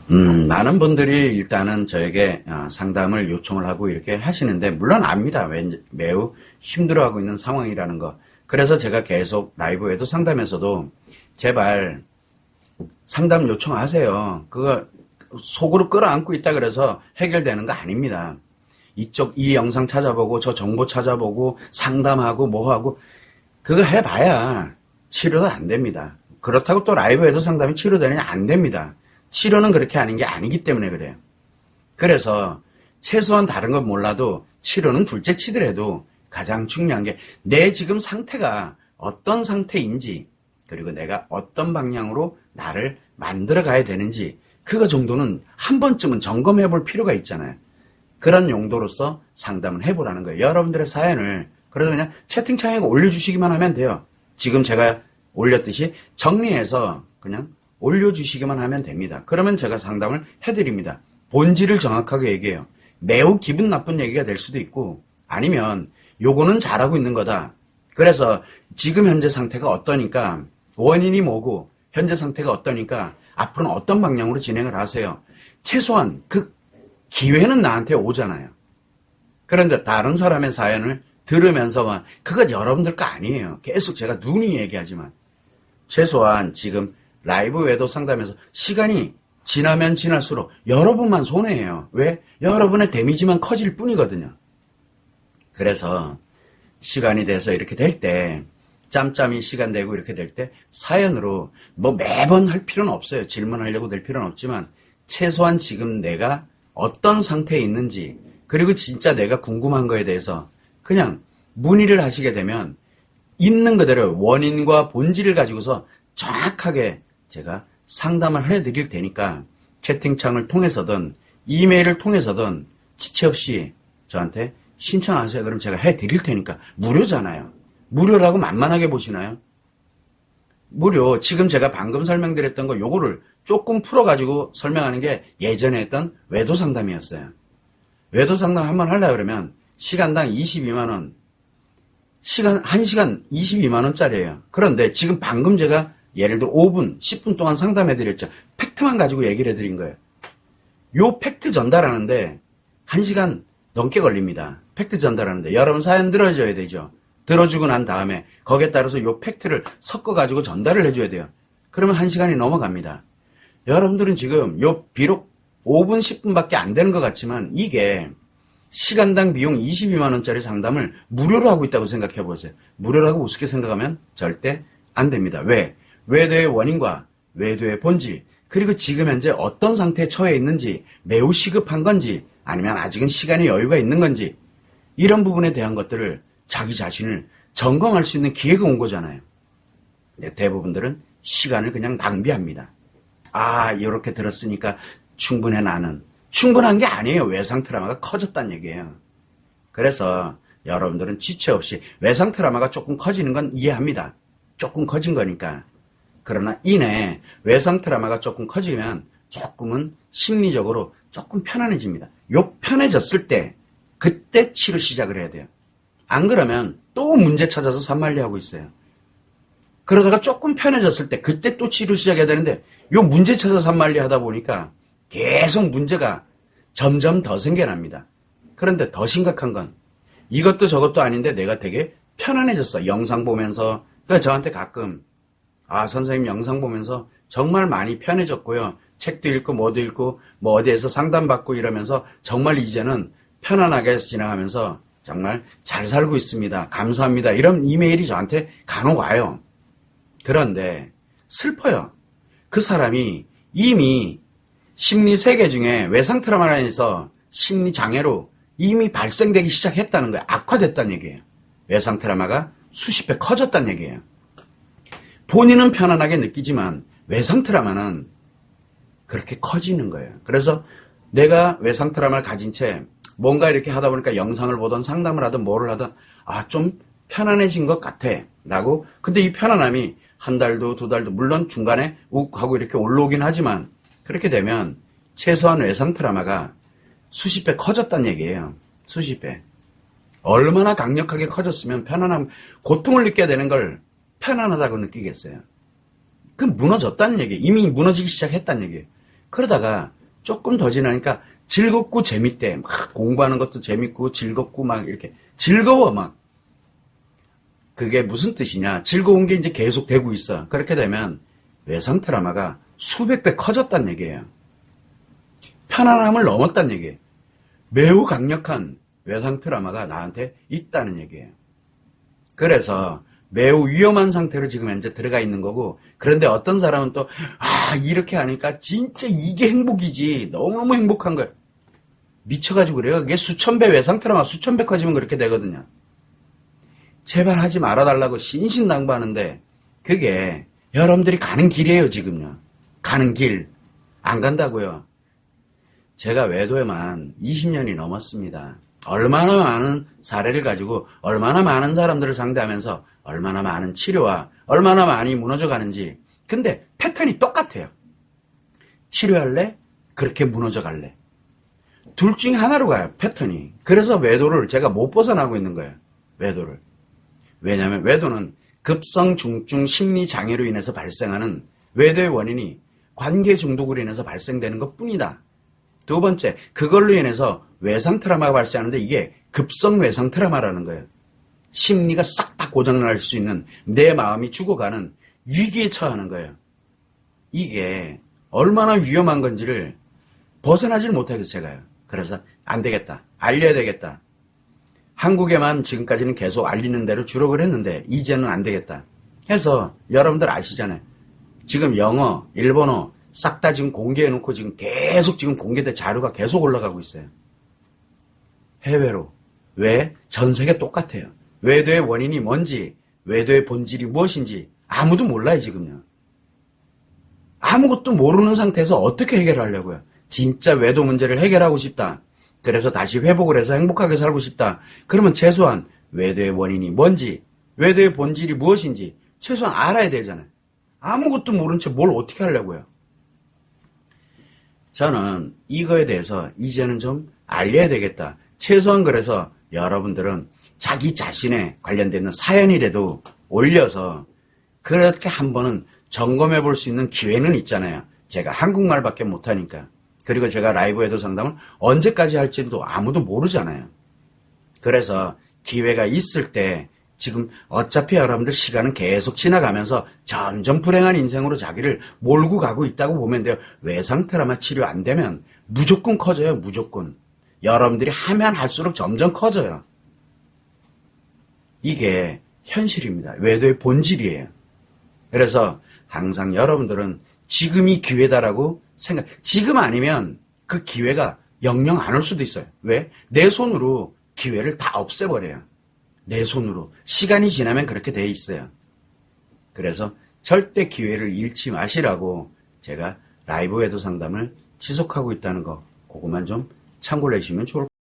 많은 분들이 일단은 저에게 상담을 요청을 하고 이렇게 하시는데, 물론 압니다. 매우 힘들어하고 있는 상황이라는 거. 그래서 제가 계속 라이브에도 상담에서도 제발 상담 요청하세요. 그거 속으로 끌어안고 있다 그래서 해결되는 거 아닙니다. 이 영상 찾아보고 저 정보 찾아보고 상담하고 뭐하고 그거 해봐야 치료도 안 됩니다. 그렇다고 또 라이브에도 상담이 치료되느냐? 안 됩니다. 치료는 그렇게 하는 게 아니기 때문에 그래요. 그래서 최소한 다른 건 몰라도 치료는 둘째 치더라도 가장 중요한 게 내 지금 상태가 어떤 상태인지, 그리고 내가 어떤 방향으로 나를 만들어 가야 되는지, 그거 정도는 한 번쯤은 점검해 볼 필요가 있잖아요. 그런 용도로서 상담을 해보라는 거예요. 여러분들의 사연을 그래서 그냥 채팅창에 올려주시기만 하면 돼요. 지금 제가 올렸듯이 정리해서 그냥 올려주시기만 하면 됩니다. 그러면 제가 상담을 해드립니다. 본질을 정확하게 얘기해요. 매우 기분 나쁜 얘기가 될 수도 있고, 아니면 요거는 잘하고 있는 거다. 그래서 지금 현재 상태가 어떠니까, 원인이 뭐고 현재 상태가 어떠니까 앞으로는 어떤 방향으로 진행을 하세요. 최소한 그 기회는 나한테 오잖아요. 그런데 다른 사람의 사연을 들으면서만, 그건 여러분들 거 아니에요. 계속 제가 누누이 얘기하지만 최소한 지금 라이브 외도 상담에서 시간이 지나면 지날수록 여러분만 손해예요. 왜? 여러분의 데미지만 커질 뿐이거든요. 그래서 시간이 돼서 이렇게 될 때, 짬짬이 시간 되고 이렇게 될 때 사연으로 뭐 매번 할 필요는 없어요. 질문하려고 될 필요는 없지만 최소한 지금 내가 어떤 상태에 있는지, 그리고 진짜 내가 궁금한 거에 대해서 그냥 문의를 하시게 되면 있는 그대로 원인과 본질을 가지고서 정확하게 제가 상담을 해드릴 테니까 채팅창을 통해서든 이메일을 통해서든 지체 없이 저한테 신청하세요. 그럼 제가 해드릴 테니까. 무료잖아요. 무료라고 만만하게 보시나요? 무료. 지금 제가 방금 설명드렸던 거 요거를 조금 풀어가지고 설명하는 게 예전에 했던 외도 상담이었어요. 외도 상담 한번 하려고 그러면 시간당 22만원, 1시간 22만원짜리예요. 그런데 지금 방금 제가 예를 들어 5분, 10분 동안 상담해드렸죠. 팩트만 가지고 얘기를 해드린 거예요. 요 팩트 전달하는데 1시간 넘게 걸립니다. 팩트 전달하는데 여러분 사연 들어줘야 되죠. 들어주고 난 다음에 거기에 따라서 요 팩트를 섞어가지고 전달을 해줘야 돼요. 그러면 1시간이 넘어갑니다. 여러분들은 지금 요 비록 5분, 10분밖에 안 되는 것 같지만 이게 시간당 비용 22만원짜리 상담을 무료로 하고 있다고 생각해 보세요. 무료라고 우습게 생각하면 절대 안 됩니다. 왜? 외도의 원인과 외도의 본질, 그리고 지금 현재 어떤 상태에 처해 있는지, 매우 시급한 건지 아니면 아직은 시간의 여유가 있는 건지, 이런 부분에 대한 것들을 자기 자신을 점검할 수 있는 기회가 온 거잖아요. 근데 대부분들은 시간을 그냥 낭비합니다. 아, 이렇게 들었으니까 충분해 나는. 충분한 게 아니에요. 외상 트라우마가 커졌다는 얘기예요. 그래서 여러분들은 지체 없이 외상 트라우마가 조금 커지는 건 이해합니다. 조금 커진 거니까. 그러나 이내 외상 트라우마가 조금 커지면 조금은 심리적으로 조금 편안해집니다. 요 편해졌을 때 그때 치료 시작을 해야 돼요. 안 그러면 또 문제 찾아서 산만리하고 있어요. 그러다가 조금 편해졌을 때 그때 또 치료 시작해야 되는데 요 문제 찾아서 산만리하다 보니까 계속 문제가 점점 더 생겨납니다. 그런데 더 심각한 건 이것도 저것도 아닌데 내가 되게 편안해졌어. 영상 보면서. 그러니까 저한테 가끔 선생님 영상 보면서 정말 많이 편해졌고요. 책도 읽고 뭐도 읽고 뭐 어디에서 상담받고 이러면서 정말 이제는 편안하게 지나가면서 정말 잘 살고 있습니다. 감사합니다. 이런 이메일이 저한테 간혹 와요. 그런데 슬퍼요. 그 사람이 이미 심리 세계 중에 외상 트라우마에서 심리 장애로 이미 발생되기 시작했다는 거예요. 악화됐다는 얘기예요. 외상 트라우마가 수십 배 커졌다는 얘기예요. 본인은 편안하게 느끼지만 외상 트라우마는 그렇게 커지는 거예요. 그래서 내가 외상 트라우마를 가진 채 뭔가 이렇게 하다 보니까 영상을 보던 상담을 하든 뭐를 하든 좀 편안해진 것 같아 라고. 근데 이 편안함이 한 달도 두 달도 물론 중간에 욱 하고 이렇게 올라오긴 하지만 그렇게 되면 최소한 외상 트라우마가 수십 배 커졌다는 얘기예요. 수십 배. 얼마나 강력하게 커졌으면 편안함, 고통을 느껴야 되는 걸 편안하다고 느끼겠어요. 그 무너졌다는 얘기예요. 이미 무너지기 시작했다는 얘기예요. 그러다가 조금 더 지나니까 즐겁고 재밌대. 막 공부하는 것도 재밌고 즐겁고 막 이렇게 즐거워 막. 그게 무슨 뜻이냐? 즐거운 게 이제 계속 되고 있어. 그렇게 되면 외상 트라우마가 수백 배 커졌단 얘기예요. 편안함을 넘었단 얘기예요. 매우 강력한 외상 트라우마가 나한테 있다는 얘기예요. 그래서 매우 위험한 상태로 지금 현재 들어가 있는 거고, 그런데 어떤 사람은 또 이렇게 하니까 진짜 이게 행복이지, 너무너무 행복한 거예요. 미쳐가지고 그래요. 그게 수천 배 외상 트라우마 수천 배 커지면 그렇게 되거든요. 제발 하지 말아달라고 신신당부하는데 그게 여러분들이 가는 길이에요. 지금요. 가는 길. 안 간다고요. 제가 외도에만 20년이 넘었습니다. 얼마나 많은 사례를 가지고 얼마나 많은 사람들을 상대하면서 얼마나 많은 치료와 얼마나 많이 무너져 가는지. 근데 패턴이 똑같아요. 치료할래? 그렇게 무너져 갈래? 둘 중에 하나로 가요. 패턴이. 그래서 외도를 제가 못 벗어나고 있는 거예요. 외도를. 왜냐하면 외도는 급성 중증 심리 장애로 인해서 발생하는 외도의 원인이 관계 중독으로 인해서 발생되는 것 뿐이다. 두 번째, 그걸로 인해서 외상 트라우마가 발생하는데 이게 급성 외상 트라우마라는 거예요. 심리가 싹 다 고장날 수 있는 내 마음이 죽어가는 위기에 처하는 거예요. 이게 얼마나 위험한 건지를 벗어나질 못하겠어요, 제가요. 그래서 안 되겠다. 알려야 되겠다. 한국에만 지금까지는 계속 알리는 대로 주력을 했는데 이제는 안 되겠다. 해서 여러분들 아시잖아요. 지금 영어, 일본어 싹 다 지금 공개해놓고 지금 계속 지금 공개된 자료가 계속 올라가고 있어요. 해외로. 왜? 전 세계 똑같아요. 외도의 원인이 뭔지, 외도의 본질이 무엇인지 아무도 몰라요, 지금요. 아무것도 모르는 상태에서 어떻게 해결하려고요? 진짜 외도 문제를 해결하고 싶다. 그래서 다시 회복을 해서 행복하게 살고 싶다. 그러면 최소한 외도의 원인이 뭔지, 외도의 본질이 무엇인지 최소한 알아야 되잖아요. 아무것도 모른 채 뭘 어떻게 하려고요? 저는 이거에 대해서 이제는 좀 알려야 되겠다. 최소한 그래서 여러분들은 자기 자신에 관련되는 사연이라도 올려서 그렇게 한 번은 점검해 볼 수 있는 기회는 있잖아요. 제가 한국말밖에 못하니까. 그리고 제가 라이브 외도 상담을 언제까지 할지도 아무도 모르잖아요. 그래서 기회가 있을 때 지금 어차피 여러분들 시간은 계속 지나가면서 점점 불행한 인생으로 자기를 몰고 가고 있다고 보면 돼요. 외상 트라우마 치료 안 되면 무조건 커져요. 무조건. 여러분들이 하면 할수록 점점 커져요. 이게 현실입니다. 외도의 본질이에요. 그래서 항상 여러분들은 지금이 기회다라고 생각, 지금 아니면 그 기회가 영영 안 올 수도 있어요. 왜? 내 손으로 기회를 다 없애버려요. 내 손으로. 시간이 지나면 그렇게 돼 있어요. 그래서 절대 기회를 잃지 마시라고 제가 라이브 외도 상담을 지속하고 있다는 거, 그것만 좀 참고를 해주시면 좋을 것 같아요.